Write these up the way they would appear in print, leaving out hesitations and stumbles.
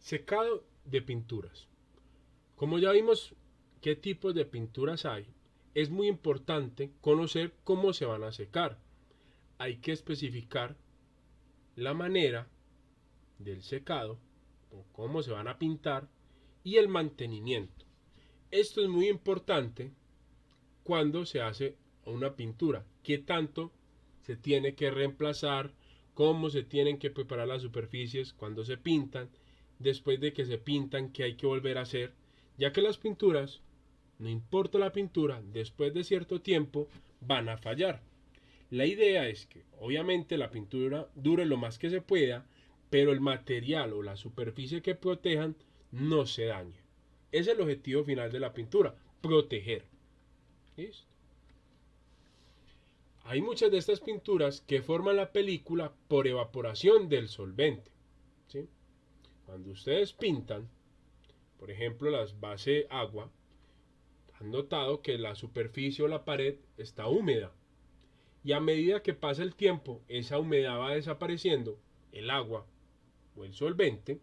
Secado de pinturas. Como ya vimos qué tipos de pinturas hay, es muy importante conocer cómo se van a secar. Hay que especificar la manera del secado, o cómo se van a pintar, y el mantenimiento. Esto es muy importante cuando se hace una pintura, qué tanto se tiene que reemplazar, cómo se tienen que preparar las superficies cuando se pintan, después de que se pintan, qué hay que volver a hacer, ya que las pinturas, no importa la pintura, después de cierto tiempo van a fallar. La idea es que obviamente la pintura dure lo más que se pueda, pero el material o la superficie que protejan no se dañe. Es el objetivo final de la pintura, proteger. ¿Listo? Hay muchas de estas pinturas que forman la película por evaporación del solvente. ¿Sí? Cuando ustedes pintan, por ejemplo, las bases agua, han notado que la superficie o la pared está húmeda. Y a medida que pasa el tiempo, esa humedad va desapareciendo, el agua o el solvente,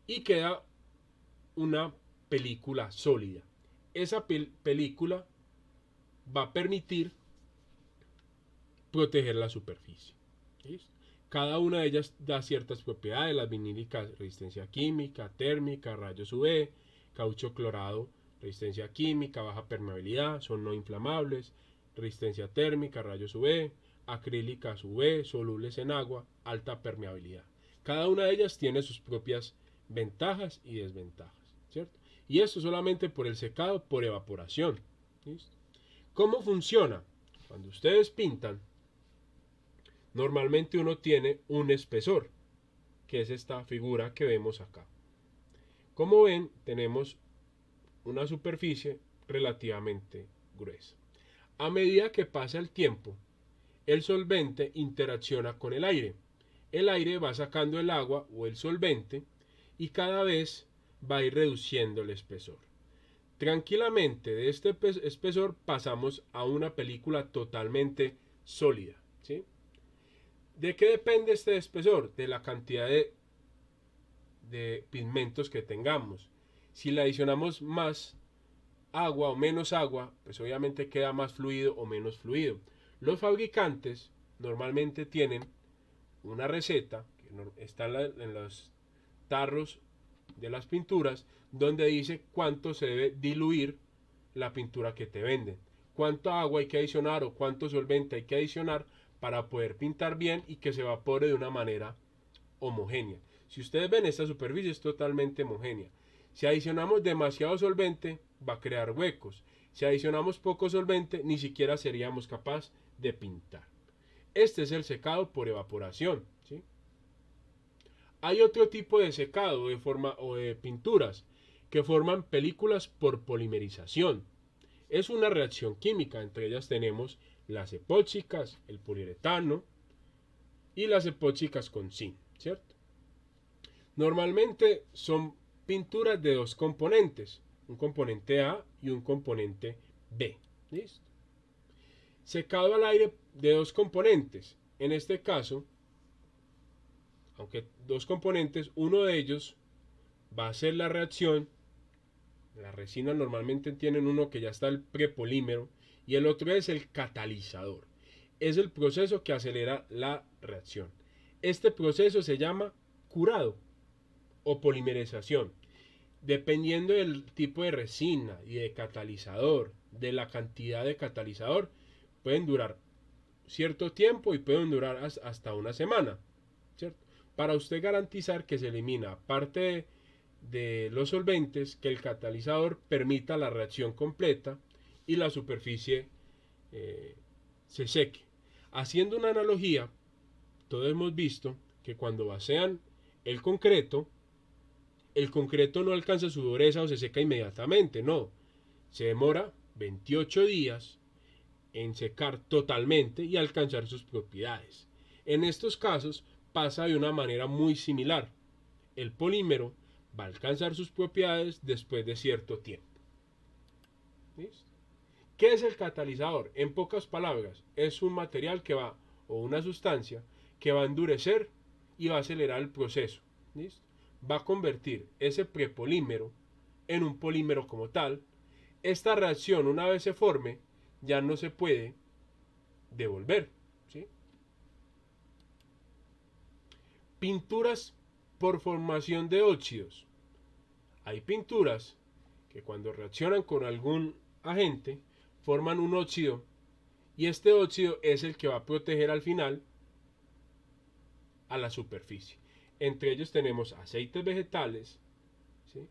y queda una película sólida. Esa película va a permitir proteger la superficie. ¿Listo? Cada una de ellas da ciertas propiedades, las vinílicas, resistencia química, térmica, rayos UV, caucho clorado, resistencia química, baja permeabilidad, son no inflamables, resistencia térmica, rayos UV, acrílicas UV, solubles en agua, alta permeabilidad. Cada una de ellas tiene sus propias ventajas y desventajas, ¿cierto? Y esto solamente por el secado por evaporación. ¿Listo? ¿Cómo funciona? Cuando ustedes pintan, normalmente uno tiene un espesor, que es esta figura que vemos acá. Como ven, tenemos una superficie relativamente gruesa. A medida que pasa el tiempo, el solvente interacciona con el aire. El aire va sacando el agua o el solvente y cada vez va a ir reduciendo el espesor. Tranquilamente de este espesor pasamos a una película totalmente sólida. ¿Sí? ¿De qué depende este espesor? De la cantidad de pigmentos que tengamos. Si le adicionamos más agua o menos agua, pues obviamente queda más fluido o menos fluido. Los fabricantes normalmente tienen una receta que está en los tarros de las pinturas donde dice cuánto se debe diluir la pintura que te venden, cuánto agua hay que adicionar o cuánto solvente hay que adicionar para poder pintar bien y que se evapore de una manera homogénea. Si ustedes ven, esta superficie es totalmente homogénea. Si adicionamos demasiado solvente, va a crear huecos. Si adicionamos poco solvente, ni siquiera seríamos capaces de pintar. Este es el secado por evaporación. ¿Sí? Hay otro tipo de secado o de pinturas que forman películas por polimerización. Es una reacción química, entre ellas tenemos las epóxicas, el poliuretano y las epóxicas con zinc, ¿cierto? Normalmente son pinturas de dos componentes, un componente A y un componente B. ¿Listo? Secado al aire de dos componentes. En este caso, aunque dos componentes, uno de ellos va a hacer la reacción. Las resinas normalmente tienen uno que ya está el prepolímero y el otro es el catalizador. Es el proceso que acelera la reacción. Este proceso se llama curado o polimerización. Dependiendo del tipo de resina y de catalizador, de la cantidad de catalizador, pueden durar cierto tiempo y pueden durar hasta una semana, ¿cierto? Para usted garantizar que se elimina parte de los solventes, que el catalizador permita la reacción completa y la superficie se seque. Haciendo una analogía, todos hemos visto que cuando vacían el concreto no alcanza su dureza o se seca inmediatamente, no. Se demora 28 días en secar totalmente y alcanzar sus propiedades. En estos casos pasa de una manera muy similar. El polímero va a alcanzar sus propiedades después de cierto tiempo. ¿Listo? ¿Qué es el catalizador? En pocas palabras, es un material que o una sustancia que va a endurecer y va a acelerar el proceso. ¿Listo? va a convertir ese prepolímero en un polímero como tal. Esta reacción, una vez se forme, ya no se puede devolver, ¿sí? Pinturas por formación de óxidos. Hay pinturas que cuando reaccionan con algún agente forman un óxido, y este óxido es el que va a proteger al final a la superficie. Entre ellos tenemos aceites vegetales, ¿sí?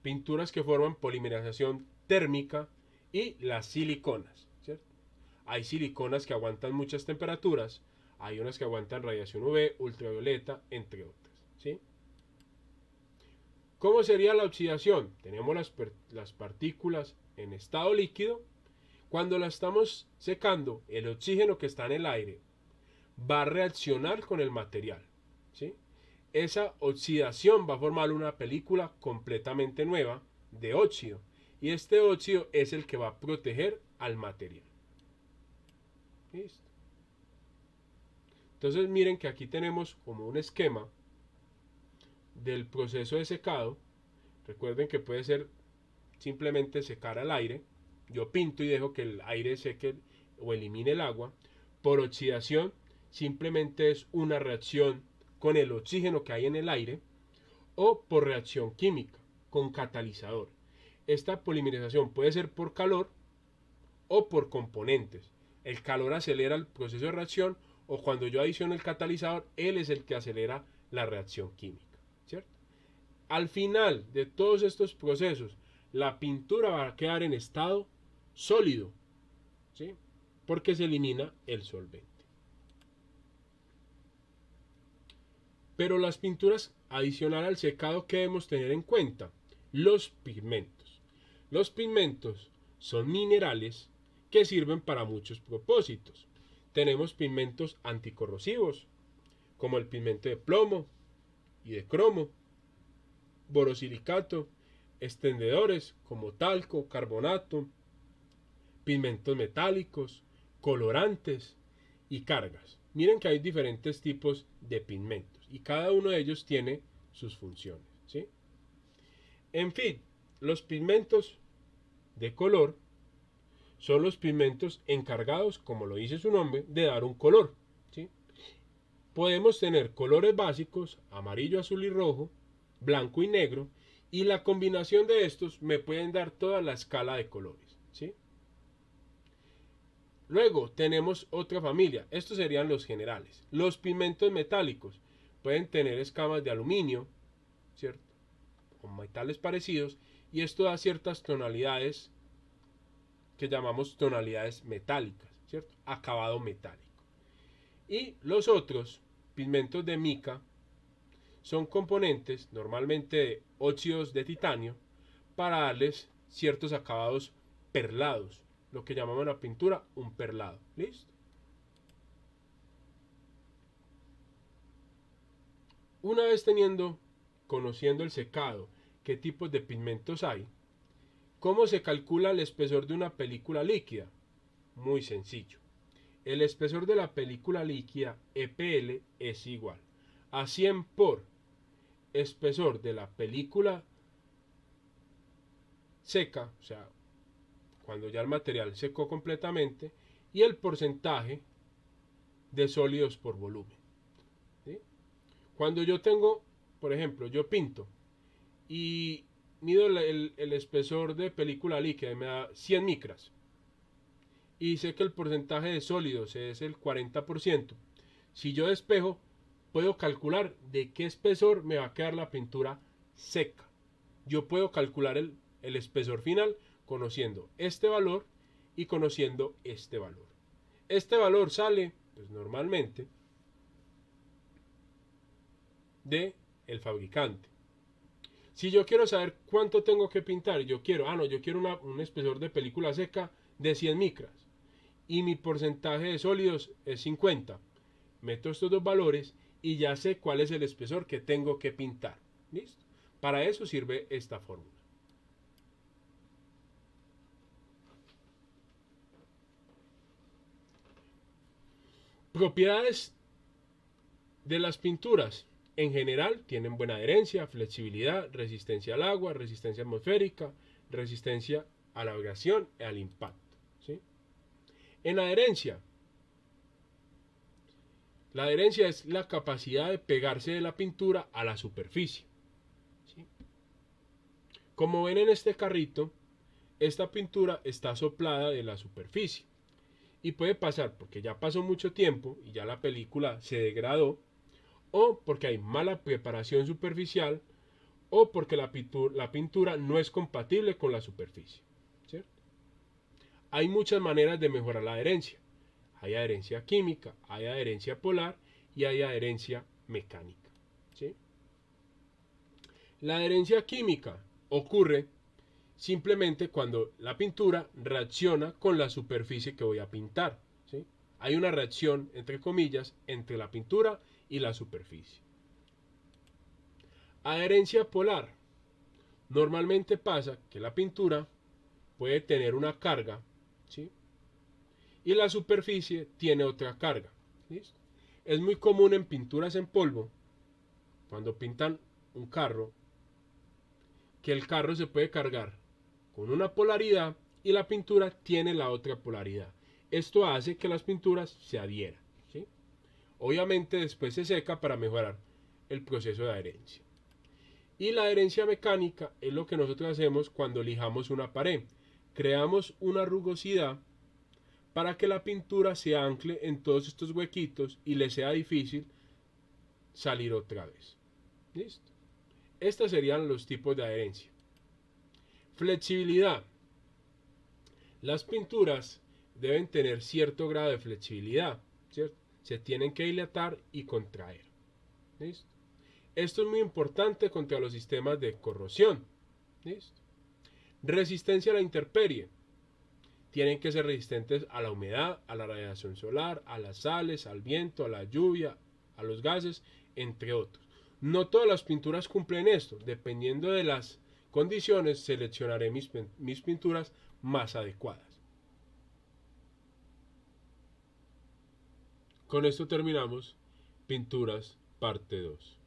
Pinturas que forman polimerización térmica y las siliconas, ¿cierto? Hay siliconas que aguantan muchas temperaturas, hay unas que aguantan radiación UV, ultravioleta, entre otras, ¿sí? ¿Cómo sería la oxidación? Tenemos las partículas en estado líquido. Cuando la estamos secando, el oxígeno que está en el aire va a reaccionar con el material, ¿sí? Esa oxidación va a formar una película completamente nueva de óxido, y este óxido es el que va a proteger al material. ¿Listo? Entonces miren que aquí tenemos como un esquema del proceso de secado. Recuerden que puede ser simplemente secar al aire. Yo pinto y dejo que el aire seque o elimine el agua. Por oxidación simplemente es una reacción con el oxígeno que hay en el aire, o por reacción química con catalizador. Esta polimerización puede ser por calor o por componentes. El calor acelera el proceso de reacción, o cuando yo adiciono el catalizador, él es el que acelera la reacción química, ¿cierto? Al final de todos estos procesos, la pintura va a quedar en estado sólido, ¿sí? Porque se elimina el solvente. Pero las pinturas adicional al secado, ¿qué debemos tener en cuenta? Los pigmentos. Los pigmentos son minerales que sirven para muchos propósitos. Tenemos pigmentos anticorrosivos, como el pigmento de plomo y de cromo, borosilicato, extendedores como talco, carbonato, pigmentos metálicos, colorantes y cargas. Miren que hay diferentes tipos de pigmentos y cada uno de ellos tiene sus funciones, ¿sí? En fin, los pigmentos de color son los pigmentos encargados, como lo dice su nombre, de dar un color, ¿sí? Podemos tener colores básicos, amarillo, azul y rojo, blanco y negro, y la combinación de estos me pueden dar toda la escala de colores, ¿sí? Luego tenemos otra familia, estos serían los generales. Los pigmentos metálicos pueden tener escamas de aluminio, ¿cierto? Con metales parecidos, y esto da ciertas tonalidades que llamamos tonalidades metálicas, ¿cierto? Acabado metálico. Y los otros, pigmentos de mica, son componentes normalmente de óxidos de titanio para darles ciertos acabados perlados, lo que llamamos en la pintura un perlado. ¿Listo? Una vez conociendo el secado, qué tipos de pigmentos hay, ¿cómo se calcula el espesor de una película líquida? Muy sencillo. El espesor de la película líquida EPL es igual a 100 por espesor de la película seca, o sea, cuando ya el material secó completamente, y el porcentaje de sólidos por volumen, ¿sí? Cuando yo tengo, por ejemplo, yo pinto y mido el espesor de película líquida y me da 100 micras, y sé que el porcentaje de sólidos es el 40%, si yo despejo, puedo calcular de qué espesor me va a quedar la pintura seca. Yo puedo calcular el espesor final conociendo este valor y conociendo este valor. Este valor sale, pues normalmente, de el fabricante. Si yo quiero saber cuánto tengo que pintar, yo quiero un espesor de película seca de 100 micras y mi porcentaje de sólidos es 50. Meto estos dos valores y ya sé cuál es el espesor que tengo que pintar. ¿Listo? Para eso sirve esta fórmula. Propiedades de las pinturas. En general tienen buena adherencia, flexibilidad, resistencia al agua, resistencia atmosférica, resistencia a la vibración y al impacto. ¿Sí? En adherencia, la adherencia es la capacidad de pegarse de la pintura a la superficie. ¿Sí? Como ven en este carrito, esta pintura está soplada de la superficie. Y puede pasar porque ya pasó mucho tiempo y ya la película se degradó, o porque hay mala preparación superficial, o porque la pintura no es compatible con la superficie. ¿Cierto? Hay muchas maneras de mejorar la adherencia. Hay adherencia química, hay adherencia polar y hay adherencia mecánica. ¿Sí? La adherencia química ocurre simplemente cuando la pintura reacciona con la superficie que voy a pintar. ¿Sí? Hay una reacción, entre comillas, entre la pintura y la superficie. Adherencia polar. Normalmente pasa que la pintura puede tener una carga, ¿sí? Y la superficie tiene otra carga. ¿Listo? Es muy común en pinturas en polvo, cuando pintan un carro, que el carro se puede cargar con una polaridad y la pintura tiene la otra polaridad. Esto hace que las pinturas se adhieran. ¿Sí? Obviamente después se seca para mejorar el proceso de adherencia. Y la adherencia mecánica es lo que nosotros hacemos cuando lijamos una pared. Creamos una rugosidad para que la pintura se ancle en todos estos huequitos y le sea difícil salir otra vez. ¿Listo? Estos serían los tipos de adherencia. Flexibilidad. Las pinturas deben tener cierto grado de flexibilidad, ¿cierto? Se tienen que dilatar y contraer. ¿Listo? Esto es muy importante contra los sistemas de corrosión. ¿Listo? Resistencia a la intemperie. Tienen que ser resistentes a la humedad, a la radiación solar, a las sales, al viento, a la lluvia, a los gases, entre otros. No todas las pinturas cumplen esto. Dependiendo de las condiciones, seleccionaré mis pinturas más adecuadas. Con esto terminamos Pinturas parte 2.